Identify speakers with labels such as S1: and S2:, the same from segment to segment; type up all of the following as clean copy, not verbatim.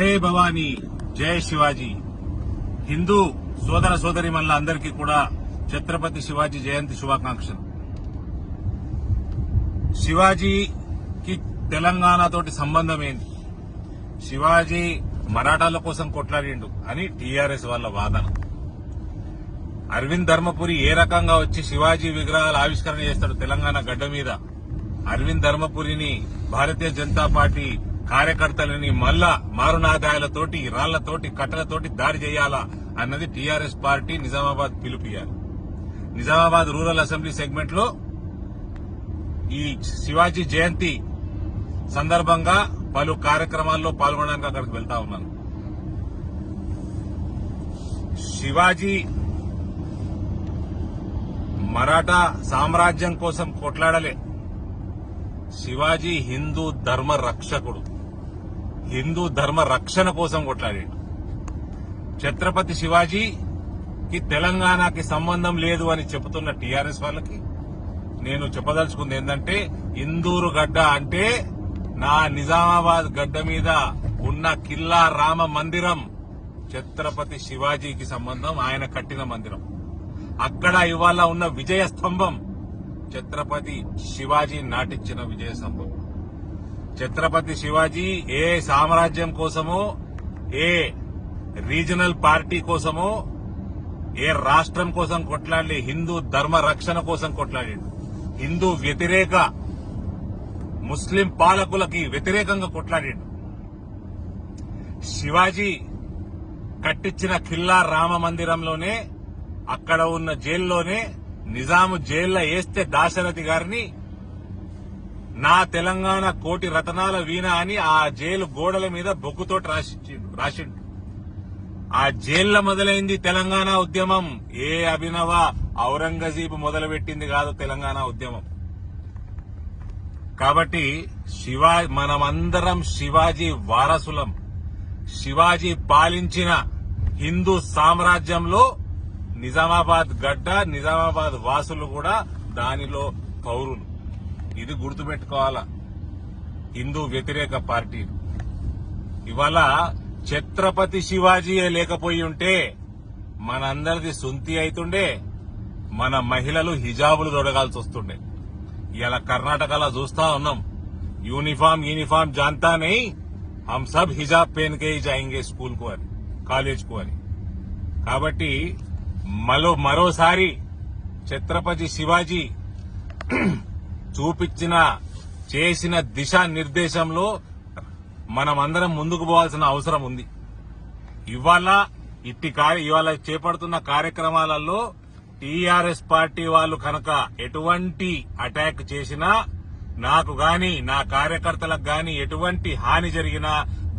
S1: జై భవానీ, జై శివాజీ. హిందూ సోదర సోదరీమణుల అందరికీ కూడా ఛత్రపతి శివాజీ జయంతి శుభాకాంక్షలు. శివాజీకి తెలంగాణతోటి సంబంధం ఏంటి? శివాజీ మరాఠాల కోసం కొట్లాడిండు అని టీఆర్ఎస్ వాళ్ళ వాదన. అరవింద్ ధర్మపురి ఏ రకంగా వచ్చి శివాజీ విగ్రహాల ఆవిష్కరణ చేస్తాడు తెలంగాణ గడ్డ మీద? అరవింద్ ధర్మపురిని భారతీయ జనతా పార్టీ కార్యకర్తలని మళ్ళా మారునాదాయాలతోటి, రాళ్లతోటి, కట్టలతోటి దాడి చేయాలా అన్నది టీఆర్ఎస్ పార్టీ నిజామాబాద్ పిలుపియాలి. నిజామాబాద్ రూరల్ అసెంబ్లీ సెగ్మెంట్ లో ఈ శివాజీ జయంతి సందర్భంగా పలు కార్యక్రమాల్లో పాల్గొనడానికి అక్కడికి వెళ్తా ఉన్నాను. శివాజీ మరాఠా సామ్రాజ్యం కోసం కొట్లాడలే. శివాజీ హిందూ ధర్మ రక్షకుడు, హిందూ ధర్మ రక్షణ కోసం కొట్లాడాడు. ఛత్రపతి శివాజీకి తెలంగాణకి సంబంధం లేదు అని చెబుతున్న టీఆర్ఎస్ వాళ్ళకి నేను చెప్పదలుచుకుంది ఏంటంటే, ఇందూరు గడ్డ అంటే నా నిజామాబాద్ గడ్డ మీద ఉన్న కిల్లా రామ మందిరం ఛత్రపతి శివాజీకి సంబంధం, ఆయన కట్టిన మందిరం. అక్కడ ఇవాళ ఉన్న విజయ స్తంభం ఛత్రపతి శివాజీ నాటించిన విజయ స్తంభం. ఛత్రపతి శివాజీ ఏ సామ్రాజ్యం కోసమో, ఏ రీజనల్ పార్టీ కోసమో, ఏ రాష్ట్రం కోసం కొట్లాడి హిందూ ధర్మ రక్షణ కోసం కొట్లాడాడు. హిందూ వ్యతిరేక, ముస్లిం పాలకులకి వ్యతిరేకంగా కొట్లాడాడు. శివాజీ కట్టించిన ఖిల్లా రామ మందిరంలోనే, అక్కడ ఉన్న జైల్లోనే నిజాము జైల్లో వేస్తే దాశరథి గారిని నా తెలంగాణ కోటి రతనాల వీణ అని ఆ జైలు గోడల మీద బొగ్గుతోటి రాసిండు. ఆ జైల్లో మొదలైంది తెలంగాణ ఉద్యమం. ఏ అభినవ ఔరంగజీబు మొదలుపెట్టింది కాదు తెలంగాణ ఉద్యమం. కాబట్టి మనమందరం శివాజీ వారసులం. శివాజీ పాలించిన హిందూ సామ్రాజ్యంలో నిజామాబాద్ గడ్డ, నిజామాబాద్ వాసులు కూడా దానిలో పౌరులు. ఇది గుర్తుపెట్టుకోవాలా హిందూ వ్యతిరేక పార్టీలు. ఇవాళ ఛత్రపతి శివాజీయే లేకపోయి ఉంటే మనందరిది సొంతి అవుతుండే, మన మహిళలు హిజాబులు తొడగాల్సి వస్తుండే. ఇలా కర్ణాటకలో చూస్తా ఉన్నాం, యూనిఫామ్ జాంతా నహీ, హమ్ సబ్ హిజాబ్ పెన్ కే హీ జాయింగే స్కూల్ కు అని, కాలేజ్ కు అని. కాబట్టి మరోసారి ఛత్రపతి శివాజీ చేసిన దిశా నిర్దేశంలో మనమందరం ముందుకు పోవాల్సిన అవసరం ఉంది. ఇవాళ చేపడుతున్న కార్యక్రమాలలో టీఆర్ఎస్ పార్టీ వాళ్ళు కనుక ఎటువంటి అటాక్ చేసినా, నాకు గాని నా కార్యకర్తలకు గాని ఎటువంటి హాని జరిగినా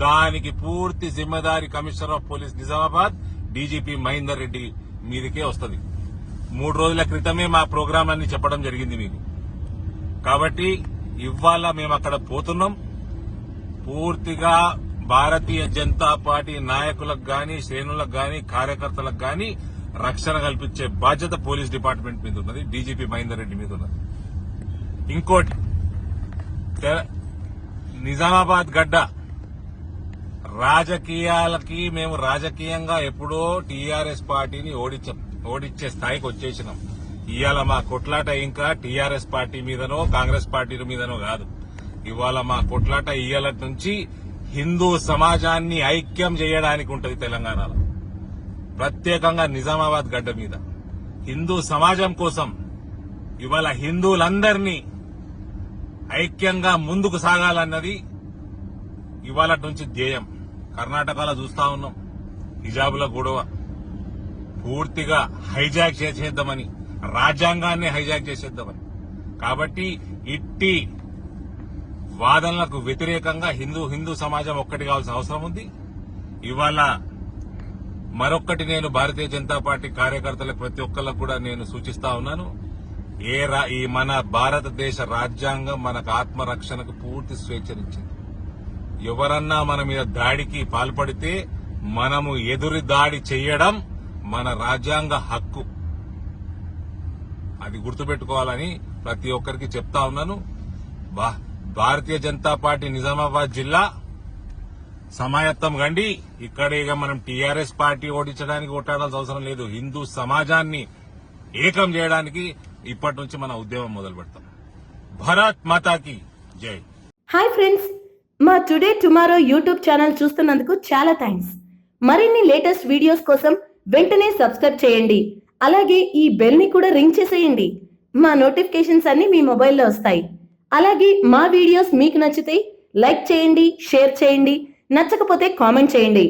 S1: దానికి పూర్తి జిమ్మేదారి commissioner of police Nizamabad DGP Mahender Reddy మీదకే వస్తుంది. 3 రోజుల క్రితమే మా ప్రోగ్రాం అన్ని చెప్పడం జరిగింది మీకు. కాబట్టి ఇవాళ మేము అక్కడ పోతున్నాం. పూర్తిగా భారతీయ జనతా పార్టీ నాయకులకు గాని, శ్రేణులకు గాని, కార్యకర్తలకు గాని రక్షణ కల్పించే బాధ్యత పోలీస్ డిపార్ట్మెంట్ మీద ఉన్నది, డీజీపీ మహేందర్ రెడ్డి మీద ఉన్నది. ఇంకోటి, నిజామాబాద్ గడ్డ రాజకీయాలకి మేము రాజకీయంగా ఎప్పుడో టీఆర్ఎస్ పార్టీని ఓడించే స్థాయికి వచ్చేసినాం. ఇవాళ మా కొట్లాట ఇంకా టీఆర్ఎస్ పార్టీ మీదనో కాంగ్రెస్ పార్టీ మీదనో కాదు. ఇవాళ మా కొట్లాట ఇవాళ నుంచి హిందూ సమాజాన్ని ఐక్యం చేయడానికి ఉంటది. తెలంగాణలో ప్రత్యేకంగా నిజామాబాద్ గడ్డ మీద హిందూ సమాజం కోసం ఇవాళ హిందువులందరినీ ఐక్యంగా ముందుకు సాగాలన్నది ఇవాళ నుంచి ధ్యేయం. కర్ణాటకలో చూస్తా ఉన్నాం, హిజాబుల గొడవ పూర్తిగా హైజాక్ చేసేద్దామని, రాజ్యాంగాన్ని హైజాక్ చేసేద్దామని. కాబట్టి ఇట్టి వాదనలకు వ్యతిరేకంగా హిందూ సమాజం ఒక్కటి కావాల్సిన అవసరం ఉంది. ఇవాళ మరొక్కటి నేను భారతీయ జనతా పార్టీ కార్యకర్తలకు ప్రతి ఒక్కరికి కూడా నేను సూచిస్తా ఉన్నాను. ఈ మన భారతదేశ రాజ్యాంగం మనకు ఆత్మరక్షణకు పూర్తి స్వేచ్ఛనిచ్చింది. ఎవరన్నా మన మీద దాడికి పాల్పడితే మనము ఎదురు దాడి చేయడం మన రాజ్యాంగ హక్కు. అది గుర్తుపెట్టుకోవాలని ప్రతి ఒక్కరికి చెప్తా ఉన్నాను. భారతీయ జనతా పార్టీ నిజామాబాద్ జిల్లా సమాయత్తం కండి. ఇక్కడ ఇక మనం టీఆర్ఎస్ పార్టీ ఓడించడానికి కొట్టాడాల్సిన అవసరం లేదు. హిందూ సమాజాన్ని ఏకం చేయడానికి ఇప్పటి నుంచి మన ఉద్యమం మొదలు పెడతాం. భారత్ మాతాకి జై.
S2: హాయ్ ఫ్రెండ్స్, మా టుడే టుమారో యూట్యూబ్ ఛానల్ చూస్తున్నందుకు చాలా థ్యాంక్స్. మరిన్ని లేటెస్ట్ వీడియోస్ కోసం వెంటనే సబ్స్క్రైబ్ చేయండి. అలాగే ఈ బెల్ ని కూడా రింగ్ చేసేయండి. మా నోటిఫికేషన్స్ అన్ని మీ మొబైల్లో వస్తాయి. అలాగే మా వీడియోస్ మీకు నచ్చితే లైక్ చేయండి, షేర్ చేయండి, నచ్చకపోతే కామెంట్ చేయండి.